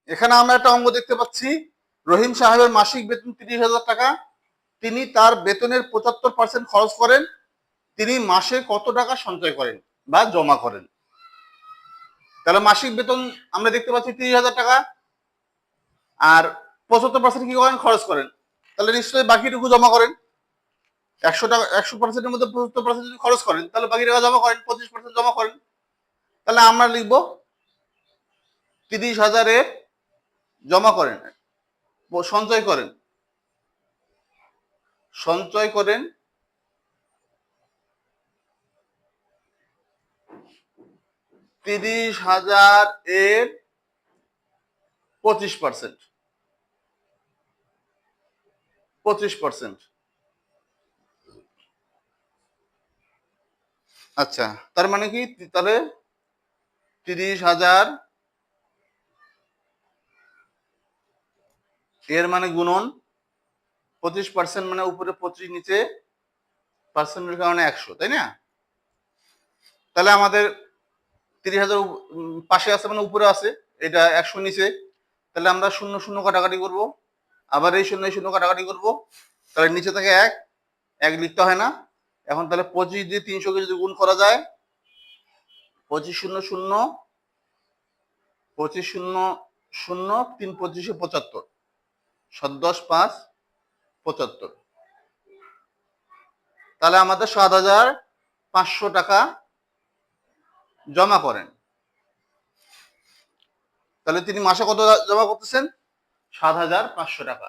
এখানে আমরা একটা অঙ্ক দেখতে পাচ্ছি, রহিম সাহেবের মাসিক বেতন 30,000 টাকা, তিনি তার বেতনের 75% খরচ করেন, তিনি মাসে কত টাকা সঞ্চয় করেন বা জমা করেন? তাহলে মাসিক বেতন আমরা দেখতে পাচ্ছি 30,000 টাকা, আর 75% কি করেন? খরচ করেন। তাহলে নিশ্চয়ই বাকিটুকু জমা করেন। 100 টাকা, 100%-এর মধ্যে 75% যদি খরচ করেন, তাহলে বাকি টাকা জমা করেন, 25% জমা করেন। তাহলে আমরা লিখবো 30,000-এর জমা করেন, সঞ্চয় করেন, সঞ্চয় করেন 30,000-এর 25%। 25%। আচ্ছা, তার মানে কি? তাহলে 30,000 এর মানে গুণন 25%, মানে উপরে 25, নিচে পার্সেন্টের কারণে 100, তাই না? তাহলে আমাদের 30,000 পাশে আছে মানে উপরে আছে, এটা 100 নিচে, তাহলে আমরা 0 0 কাটাকাটি করব, আবার এই 0 0 কাটাকাটি করব, তাহলে নিচে থেকে 1 লিখতে হয় না। এখন তাহলে 25 দিয়ে 300 কে যদি গুণ করা যায়, 25 0 0, 25 0 0, 3 25 75, 7 10 5 75। তাহলে আমাদের 7,500 টাকা জমা করেন। তাহলে তিনি মাসে কত জমা করতেছেন? 7,500 টাকা।